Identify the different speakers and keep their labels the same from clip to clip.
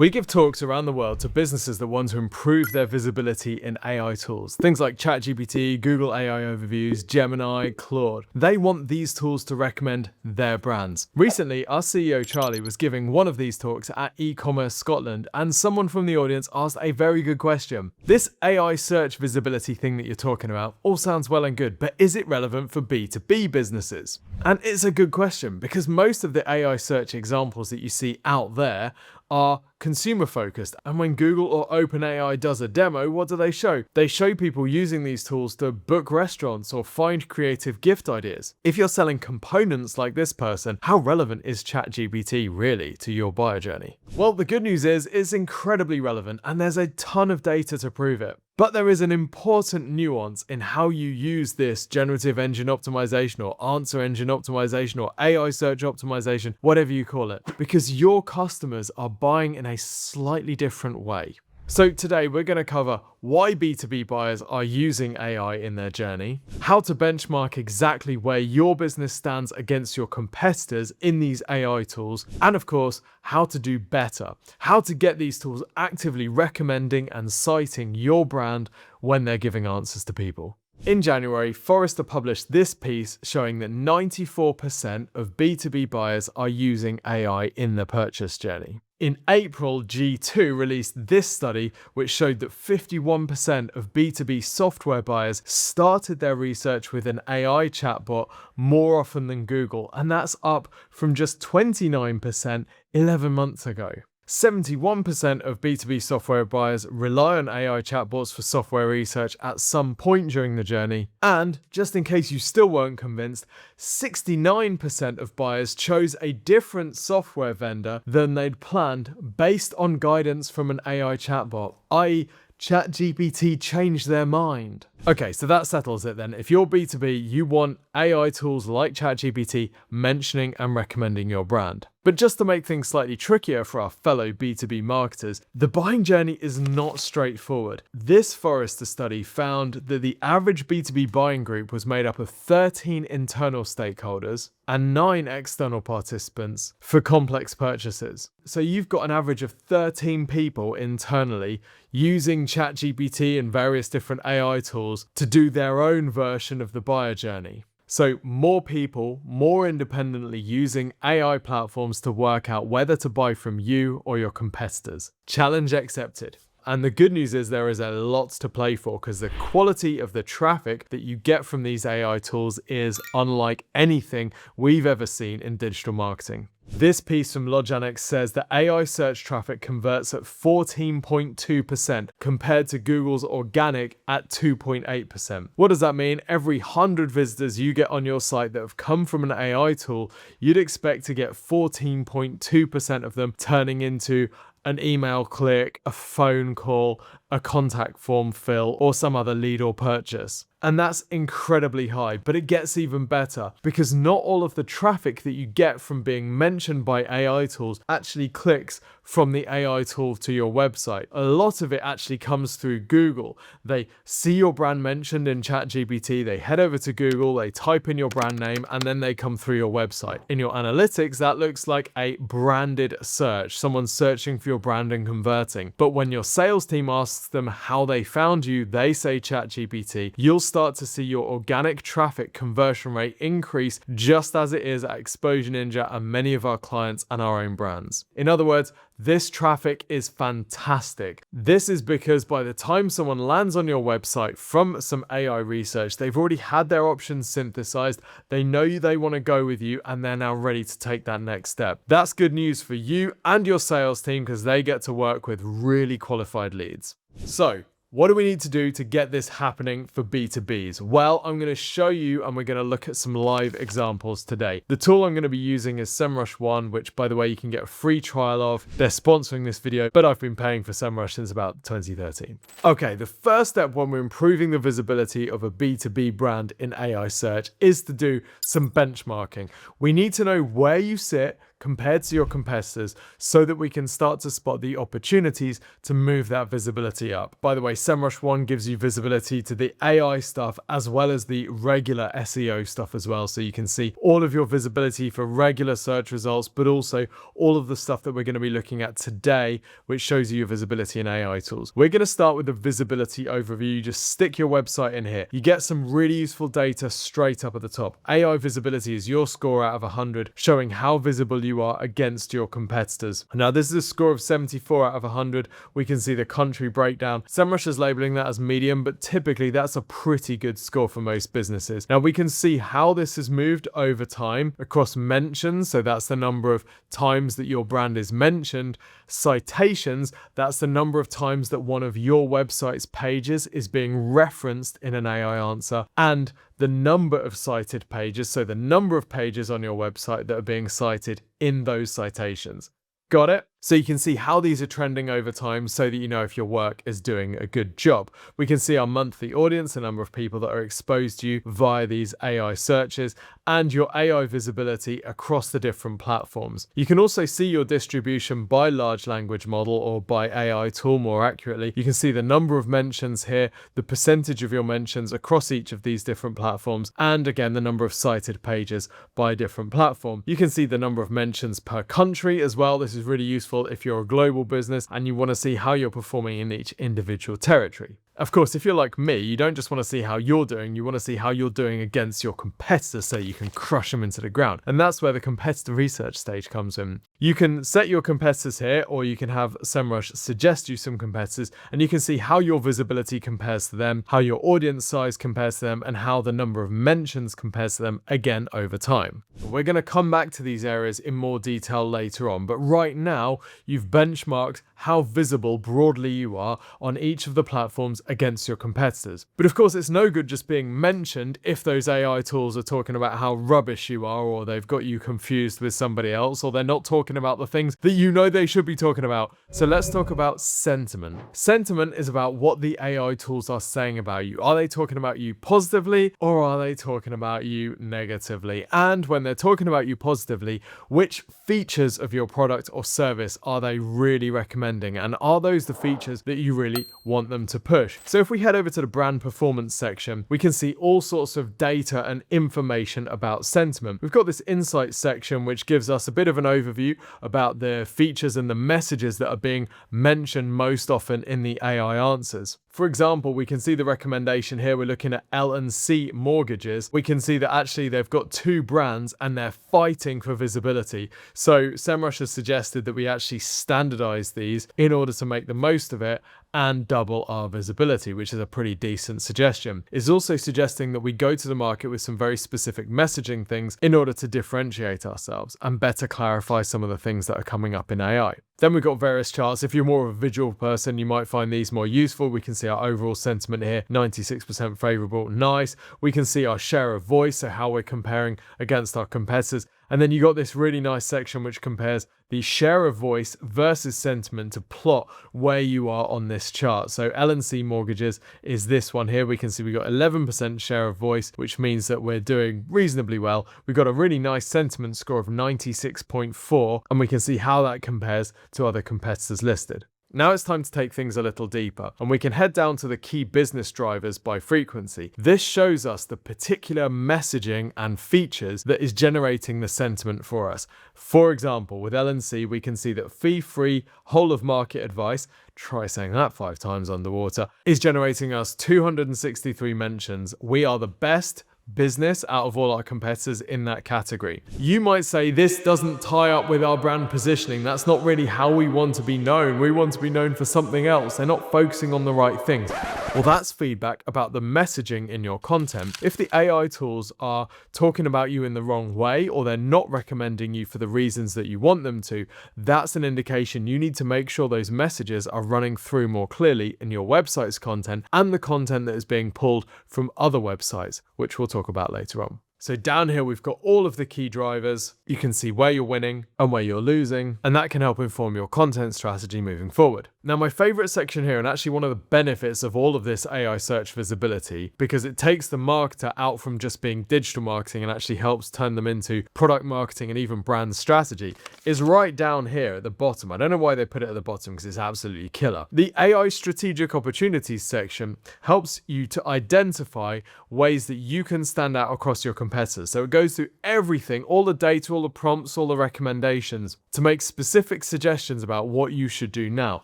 Speaker 1: We give talks around the world to businesses that want to improve their visibility in AI tools. Things like ChatGPT, Google AI Overviews, Gemini, Claude. They want these tools to recommend their brands. Recently, our CEO Charlie was giving one of these talks at eCommerce Scotland, and someone from the audience asked a very good question. This AI search visibility thing that you're talking about all sounds well and good, but is it relevant for B2B businesses? And it's a good question because most of the AI search examples that you see out there are consumer focused. And when Google or OpenAI does a demo, what do they show? They show people using these tools to book restaurants or find creative gift ideas. If you're selling components like this person, how relevant is ChatGPT really to your buyer journey? Well, the good news is it's incredibly relevant and there's a ton of data to prove it. But there is an important nuance in how you use this generative engine optimization or answer engine optimization or AI search optimization, whatever you call it, because your customers are buying in a slightly different way. So today we're going to cover why B2B buyers are using AI in their journey, how to benchmark exactly where your business stands against your competitors in these AI tools, and of course, how to do better, how to get these tools actively recommending and citing your brand when they're giving answers to people. In January, Forrester published this piece showing that 94% of B2B buyers are using AI in the purchase journey. In April, G2 released this study which showed that 51% of B2B software buyers started their research with an AI chatbot more often than Google, and that's up from just 29% 11 months ago. 71% of B2B software buyers rely on AI chatbots for software research at some point during the journey. And, just in case you still weren't convinced, 69% of buyers chose a different software vendor than they'd planned based on guidance from an AI chatbot, i.e., ChatGPT changed their mind. Okay, so that settles it then. If you're B2B, you want AI tools like ChatGPT mentioning and recommending your brand. But just to make things slightly trickier for our fellow B2B marketers, the buying journey is not straightforward. This Forrester study found that the average B2B buying group was made up of 13 internal stakeholders and 9 external participants for complex purchases. So you've got an average of 13 people internally using ChatGPT and various different AI tools to do their own version of the buyer journey. So more people, more independently using AI platforms to work out whether to buy from you or your competitors. Challenge accepted. And the good news is there is a lot to play for because the quality of the traffic that you get from these AI tools is unlike anything we've ever seen in digital marketing. This piece from Loginex says that AI search traffic converts at 14.2% compared to Google's organic at 2.8%. What does that mean? Every 100 visitors you get on your site that have come from an AI tool, you'd expect to get 14.2% of them turning into an email click, a phone call, a contact form fill, or some other lead or purchase. And that's incredibly high, but it gets even better because not all of the traffic that you get from being mentioned by AI tools actually clicks from the AI tool to your website. A lot of it actually comes through Google. They see your brand mentioned in ChatGPT, they head over to Google, they type in your brand name, and then they come through your website. In your analytics, that looks like a branded search, someone searching for your brand and converting. But when your sales team asks them how they found you, they say ChatGPT, you'll start to see your organic traffic conversion rate increase just as it is at Exposure Ninja and many of our clients and our own brands. In other words, this traffic is fantastic. This is because by the time someone lands on your website from some AI research, they've already had their options synthesized, they know they want to go with you, and they're now ready to take that next step. That's good news for you and your sales team because they get to work with really qualified leads. So, what do we need to do to get this happening for B2Bs? Well, I'm going to show you and we're going to look at some live examples today. The tool I'm going to be using is SEMrush One, which by the way, you can get a free trial of. They're sponsoring this video, but I've been paying for SEMrush since about 2013. Okay, the first step when we're improving the visibility of a B2B brand in AI search is to do some benchmarking. We need to know where you sit compared to your competitors so that we can start to spot the opportunities to move that visibility up. By the way, SEMrush 1 gives you visibility to the AI stuff as well as the regular SEO stuff as well. So you can see all of your visibility for regular search results, but also all of the stuff that we're going to be looking at today, which shows you your visibility in AI tools. We're going to start with the visibility overview. You just stick your website in here. You get some really useful data straight up at the top. AI visibility is your score out of 100, showing how visible you are against your competitors. Now, this is a score of 74 out of 100. We can see the country breakdown. SEMrush is labeling that as medium, but typically that's a pretty good score for most businesses. Now, we can see how this has moved over time across mentions. So that's the number of times that your brand is mentioned. Citations, that's the number of times that one of your website's pages is being referenced in an AI answer. And the number of cited pages, so the number of pages on your website that are being cited in those citations. Got it? So you can see how these are trending over time so that you know if your work is doing a good job. We can see our monthly audience, the number of people that are exposed to you via these AI searches, and your AI visibility across the different platforms. You can also see your distribution by large language model or by AI tool more accurately. You can see the number of mentions here, the percentage of your mentions across each of these different platforms, and again, the number of cited pages by different platform. You can see the number of mentions per country as well. This is really useful if you're a global business and you want to see how you're performing in each individual territory. Of course, if you're like me, you don't just want to see how you're doing, you want to see how you're doing against your competitors so you can crush them into the ground. And that's where the competitor research stage comes in. You can set your competitors here, or you can have SEMrush suggest you some competitors, and you can see how your visibility compares to them, how your audience size compares to them, and how the number of mentions compares to them, again, over time. We're going to come back to these areas in more detail later on, but right now, you've benchmarked how visible broadly you are on each of the platforms against your competitors. But of course, it's no good just being mentioned if those AI tools are talking about how rubbish you are, or they've got you confused with somebody else, or they're not talking about the things that you know they should be talking about. So let's talk about sentiment. Sentiment is about what the AI tools are saying about you. Are they talking about you positively, or are they talking about you negatively? And when they're talking about you positively, which features of your product or service are they really recommending? And are those the features that you really want them to push? So if we head over to the brand performance section, we can see all sorts of data and information about sentiment. We've got this insights section, which gives us a bit of an overview about the features and the messages that are being mentioned most often in the AI answers. For example, we can see the recommendation here. We're looking at L&C mortgages. We can see that actually they've got two brands and they're fighting for visibility. So SEMrush has suggested that we actually standardize these in order to make the most of it and double our visibility, which is a pretty decent suggestion. It's also suggesting that we go to the market with some very specific messaging things in order to differentiate ourselves and better clarify some of the things that are coming up in AI. Then we've got various charts. If you're more of a visual person, you might find these more useful. We can see our overall sentiment here, 96% favorable, nice. We can see our share of voice, so how we're comparing against our competitors. And then you got this really nice section which compares the share of voice versus sentiment to plot where you are on this chart. So L&C mortgages is this one here. We can see we got 11% share of voice, which means that we're doing reasonably well. We've got a really nice sentiment score of 96.4, and we can see how that compares to other competitors listed. Now it's time to take things a little deeper, and we can head down to the key business drivers by frequency. This shows us the particular messaging and features that is generating the sentiment for us. For example, with L&C, we can see that fee-free whole of market advice, try saying that 5 times underwater, is generating us 263 mentions. We are the best business out of all our competitors in that category. You might say this doesn't tie up with our brand positioning. That's not really how we want to be known. We want to be known for something else. They're not focusing on the right things. Well, that's feedback about the messaging in your content. If the AI tools are talking about you in the wrong way, or they're not recommending you for the reasons that you want them to, that's an indication you need to make sure those messages are running through more clearly in your website's content and the content that is being pulled from other websites, which we'll talk about later on. So down here, we've got all of the key drivers. You can see where you're winning and where you're losing, and that can help inform your content strategy moving forward. Now, my favorite section here, and actually one of the benefits of all of this AI search visibility, because it takes the marketer out from just being digital marketing and actually helps turn them into product marketing and even brand strategy, is right down here at the bottom. I don't know why they put it at the bottom because it's absolutely killer. The AI strategic opportunities section helps you to identify ways that you can stand out across your competitors. So it goes through everything, all the data, all the prompts, all the recommendations to make specific suggestions about what you should do now.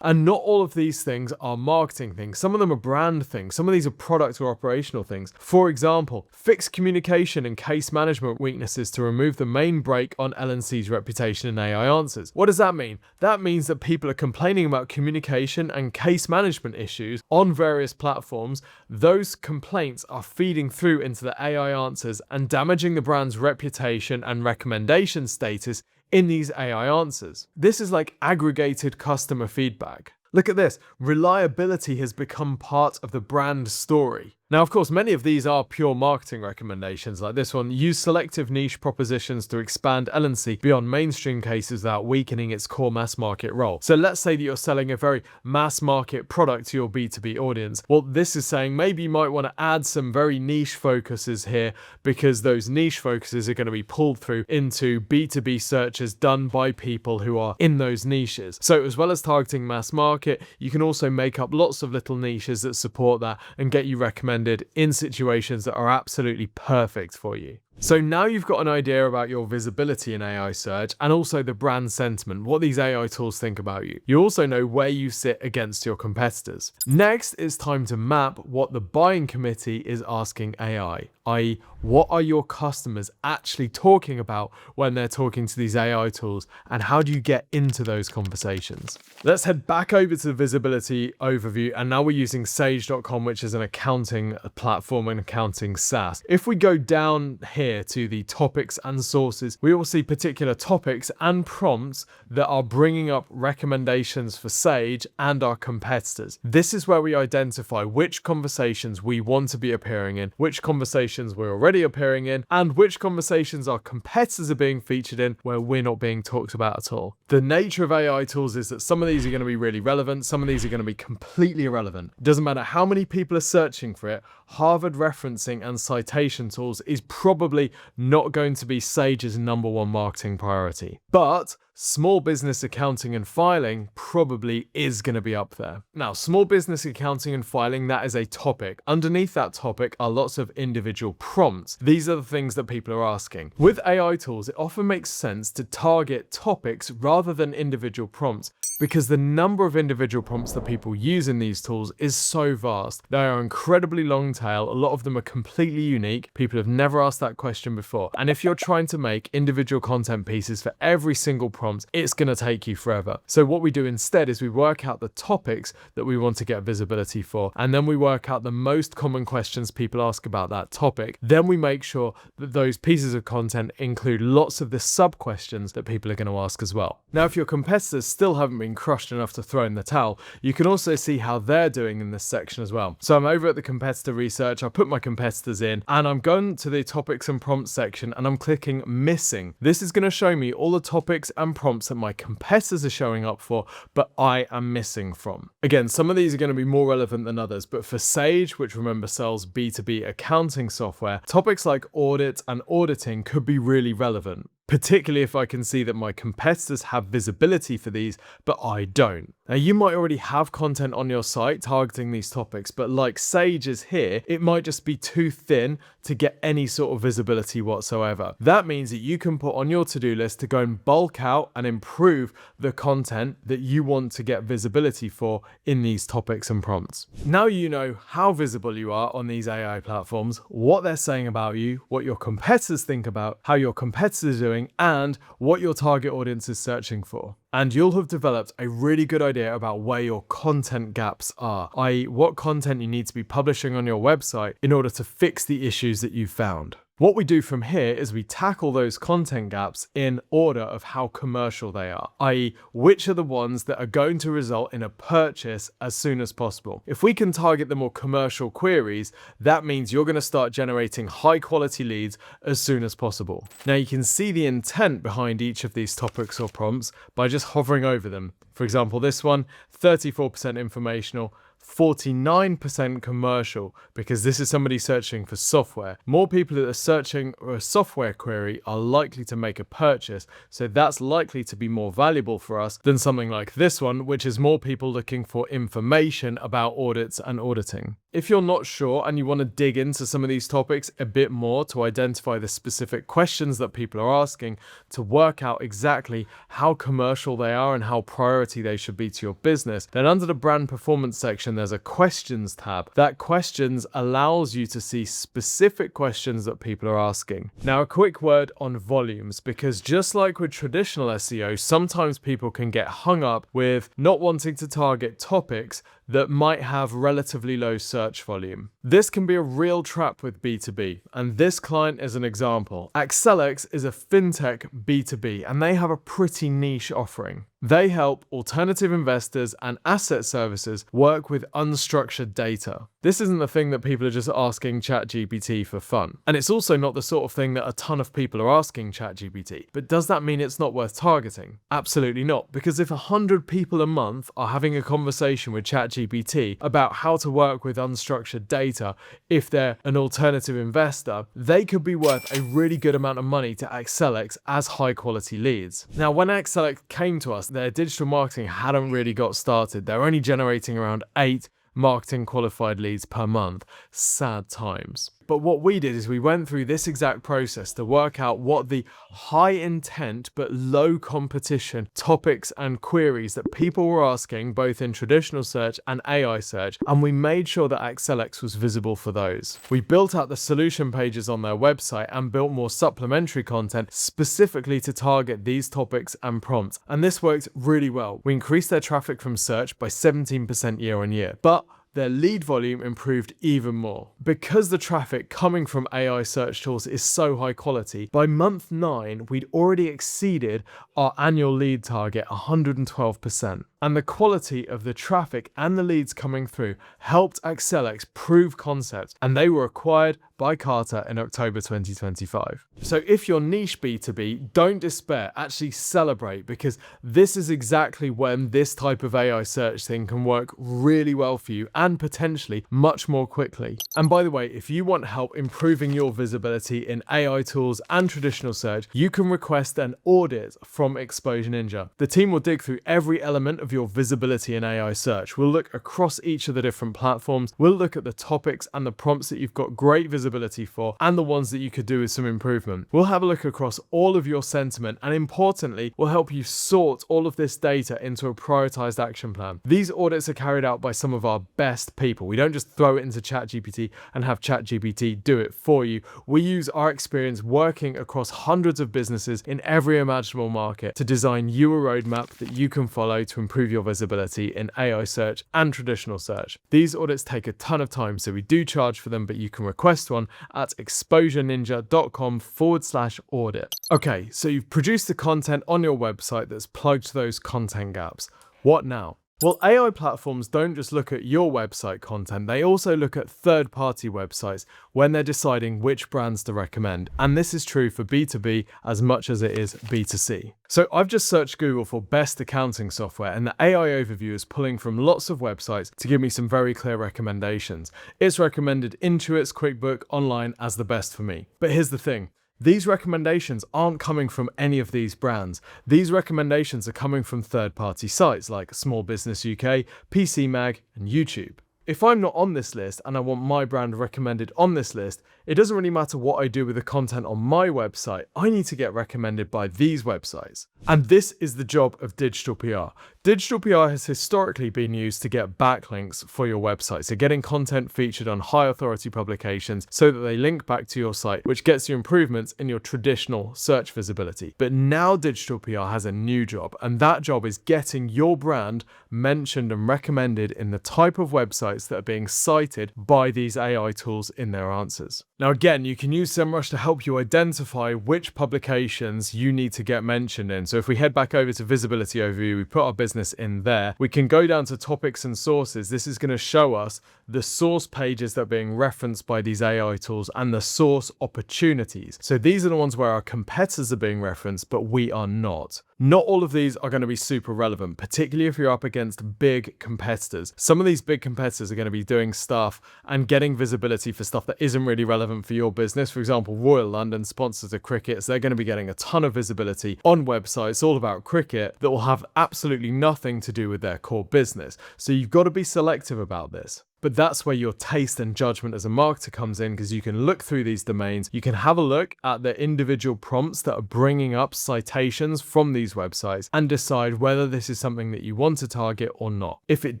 Speaker 1: And not all of these things are marketing things. Some of them are brand things. Some of these are product or operational things. For example, fix communication and case management weaknesses to remove the main brake on L&C's reputation in AI answers. What does that mean? That means that people are complaining about communication and case management issues on various platforms. Those complaints are feeding through into the AI answers and damaging the brand's reputation and recommendation status in these AI answers. This is like aggregated customer feedback. Look at this. Reliability has become part of the brand story. Now, of course, many of these are pure marketing recommendations, like this one: use selective niche propositions to expand L&C beyond mainstream cases without weakening its core mass market role. So let's say that you're selling a very mass market product to your B2B audience. Well, this is saying maybe you might want to add some very niche focuses here, because those niche focuses are going to be pulled through into B2B searches done by people who are in those niches. So as well as targeting mass market, you can also make up lots of little niches that support that and get you recommended in situations that are absolutely perfect for you. So now you've got an idea about your visibility in AI search and also the brand sentiment, what these AI tools think about you. You also know where you sit against your competitors. Next, it's time to map what the buying committee is asking AI, i.e., what are your customers actually talking about when they're talking to these AI tools, and how do you get into those conversations? Let's head back over to the visibility overview, and now we're using Sage.com, which is an accounting platform and accounting SaaS. If we go down here to the topics and sources, we will see particular topics and prompts that are bringing up recommendations for Sage and our competitors. This is where we identify which conversations we want to be appearing in, which conversations we're already appearing in, and which conversations our competitors are being featured in where we're not being talked about at all. The nature of AI tools is that some of these are going to be really relevant, some of these are going to be completely irrelevant. It doesn't matter how many people are searching for it, Harvard referencing and citation tools is probably not going to be Sage's #1 marketing priority. But small business accounting and filing probably is going to be up there. Now, small business accounting and filing, that is a topic. Underneath that topic are lots of individual prompts. These are the things that people are asking. With AI tools, it often makes sense to target topics rather than individual prompts, because the number of individual prompts that people use in these tools is so vast. They are incredibly long tail. A lot of them are completely unique. People have never asked that question before. And if you're trying to make individual content pieces for every single prompt, it's going to take you forever. So what we do instead is we work out the topics that we want to get visibility for, and then we work out the most common questions people ask about that topic. Then we make sure that those pieces of content include lots of the sub-questions that people are going to ask as well. Now, if your competitors still haven't been crushed enough to throw in the towel, you can also see how they're doing in this section as well. So I'm over at the competitor research, I put my competitors in, and I'm going to the topics and prompts section, and I'm clicking missing. This is going to show me all the topics and prompts that my competitors are showing up for, but I am missing from. Again, some of these are going to be more relevant than others, but for Sage, which remember sells B2B accounting software, topics like audit and auditing could be really relevant, particularly if I can see that my competitors have visibility for these, but I don't. Now, you might already have content on your site targeting these topics, but like Sage is here, it might just be too thin to get any sort of visibility whatsoever. That means that you can put on your to-do list to go and bulk out and improve the content that you want to get visibility for in these topics and prompts. Now you know how visible you are on these AI platforms, what they're saying about you, what your competitors think about, how your competitors are doing, and what your target audience is searching for. And you'll have developed a really good idea about where your content gaps are, i.e., what content you need to be publishing on your website in order to fix the issues that you've found. What we do from here is we tackle those content gaps in order of how commercial they are, i.e. which are the ones that are going to result in a purchase as soon as possible. If we can target the more commercial queries, that means you're going to start generating high quality leads as soon as possible. Now you can see the intent behind each of these topics or prompts by just hovering over them. For example, this one, 34% informational, 49% commercial, because this is somebody searching for software. More people that are searching a software query are likely to make a purchase, so that's likely to be more valuable for us than something like this one, which is more people looking for information about audits and auditing. If you're not sure and you want to dig into some of these topics a bit more to identify the specific questions that people are asking, to work out exactly how commercial they are and how priority they should be to your business, then under the brand performance section, there's a questions tab. That questions allows you to see specific questions that people are asking. Now, a quick word on volumes, because just like with traditional SEO, sometimes people can get hung up with not wanting to target topics that might have relatively low search volume. This can be a real trap with B2B, and this client is an example. Axelex is a fintech B2B, and they have a pretty niche offering. They help alternative investors and asset services work with unstructured data. This isn't the thing that people are just asking ChatGPT for fun. And it's also not the sort of thing that a ton of people are asking ChatGPT. But does that mean it's not worth targeting? Absolutely not. Because if 100 people a month are having a conversation with ChatGPT about how to work with unstructured data, if they're an alternative investor, they could be worth a really good amount of money to Axelex as high quality leads. Now, when Axelex came to us, their digital marketing hadn't really got started. They're only generating around 8 marketing qualified leads per month. Sad times. But what we did is we went through this exact process to work out what the high intent but low competition topics and queries that people were asking both in traditional search and AI search, and we made sure that Axelex was visible for those. We built out the solution pages on their website and built more supplementary content specifically to target these topics and prompts, and this worked really well. We increased their traffic from search by 17% year on year, but their lead volume improved even more. Because the traffic coming from AI search tools is so high quality, by month 9, we'd already exceeded our annual lead target 112%. And the quality of the traffic and the leads coming through helped Axelex prove concept, and they were acquired by Carter in October 2025. So if you're niche B2B, don't despair, actually celebrate, because this is exactly when this type of AI search thing can work really well for you and potentially much more quickly. And by the way, if you want help improving your visibility in AI tools and traditional search, you can request an audit from Exposure Ninja. The team will dig through every element of your visibility in AI search. We'll look across each of the different platforms. We'll look at the topics and the prompts that you've got great visibility for and the ones that you could do with some improvement. We'll have a look across all of your sentiment, and importantly, we'll help you sort all of this data into a prioritized action plan. These audits are carried out by some of our best people. We don't just throw it into ChatGPT and have ChatGPT do it for you. We use our experience working across hundreds of businesses in every imaginable market to design you a roadmap that you can follow to improve your visibility in AI search and traditional search. These audits take a ton of time, so we do charge for them, but you can request one at exposureninja.com/audit. Okay, so you've produced the content on your website that's plugged those content gaps. What now? Well, AI platforms don't just look at your website content, they also look at third-party websites when they're deciding which brands to recommend. And this is true for B2B as much as it is B2C. So I've just searched Google for best accounting software, and the AI overview is pulling from lots of websites to give me some very clear recommendations. It's recommended Intuit's QuickBook Online as the best for me. But here's the thing. These recommendations aren't coming from any of these brands. These recommendations are coming from third-party sites like Small Business UK, PC Mag, and YouTube. If I'm not on this list and I want my brand recommended on this list, it doesn't really matter what I do with the content on my website. I need to get recommended by these websites. And this is the job of digital PR. Digital PR has historically been used to get backlinks for your website, so getting content featured on high authority publications so that they link back to your site, which gets you improvements in your traditional search visibility. But now digital PR has a new job, and that job is getting your brand mentioned and recommended in the type of websites websites that are being cited by these AI tools in their answers. Now again, you can use SEMrush to help you identify which publications you need to get mentioned in. So if we head back over to Visibility Overview, we put our business in there, we can go down to Topics and Sources. This is going to show us the source pages that are being referenced by these AI tools and the source opportunities. So these are the ones where our competitors are being referenced, but we are not. Not all of these are going to be super relevant, particularly if you're up against big competitors. Some of these big competitors are going to be doing stuff and getting visibility for stuff that isn't really relevant for your business. For example, Royal London sponsors the cricket, so they're going to be getting a ton of visibility on websites all about cricket that will have absolutely nothing to do with their core business. So you've got to be selective about this. But that's where your taste and judgment as a marketer comes in, because you can look through these domains, you can have a look at the individual prompts that are bringing up citations from these websites and decide whether this is something that you want to target or not. If it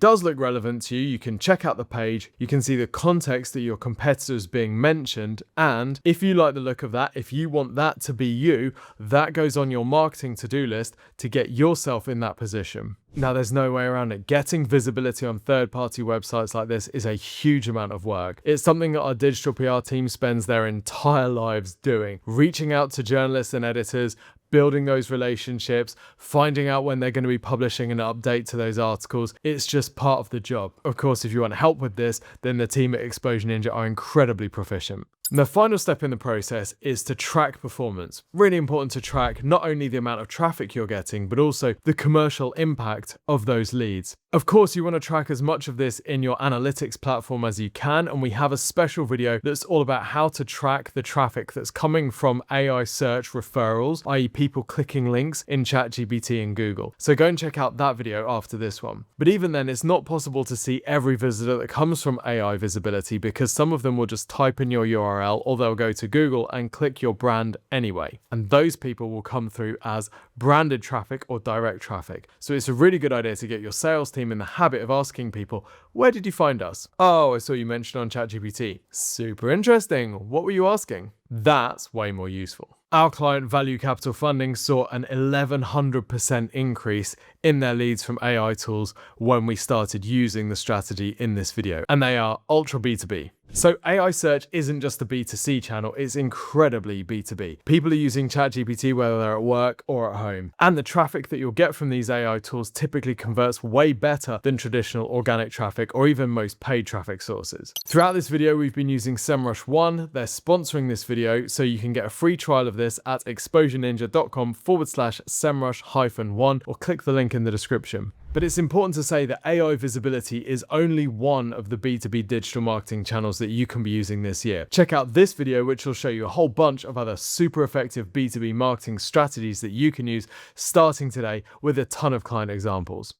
Speaker 1: does look relevant to you, you can check out the page, you can see the context that your competitor is being mentioned, and if you like the look of that, if you want that to be you, that goes on your marketing to-do list to get yourself in that position. Now, there's no way around it. Getting visibility on third-party websites like this is a huge amount of work. It's something that our digital PR team spends their entire lives doing, reaching out to journalists and editors, building those relationships, finding out when they're going to be publishing an update to those articles. It's just part of the job. Of course, if you want help with this, then the team at Exposure Ninja are incredibly proficient. And the final step in the process is to track performance. Really important to track not only the amount of traffic you're getting, but also the commercial impact of those leads. Of course, you want to track as much of this in your analytics platform as you can, and we have a special video that's all about how to track the traffic that's coming from AI search referrals, i.e. people clicking links in ChatGPT and Google. So go and check out that video after this one. But even then, it's not possible to see every visitor that comes from AI visibility, because some of them will just type in your URL or they'll go to Google and click your brand anyway. And those people will come through as branded traffic or direct traffic. So it's a really good idea to get your sales team in the habit of asking people, where did you find us? Oh, I saw you mentioned on ChatGPT. Super interesting. What were you asking? That's way more useful. Our client Value Capital Funding saw an 1100% increase in their leads from AI tools when we started using the strategy in this video, and they are ultra B2B. So AI search isn't just a B2C channel, it's incredibly B2B. People are using ChatGPT whether they're at work or at home. And the traffic that you'll get from these AI tools typically converts way better than traditional organic traffic or even most paid traffic sources. Throughout this video, we've been using SEMrush One. They're sponsoring this video, so you can get a free trial of this at exposureninja.com/SEMrush-1 or click the link in the description. But it's important to say that AI visibility is only one of the B2B digital marketing channels that you can be using this year. Check out this video, which will show you a whole bunch of other super effective B2B marketing strategies that you can use starting today with a ton of client examples.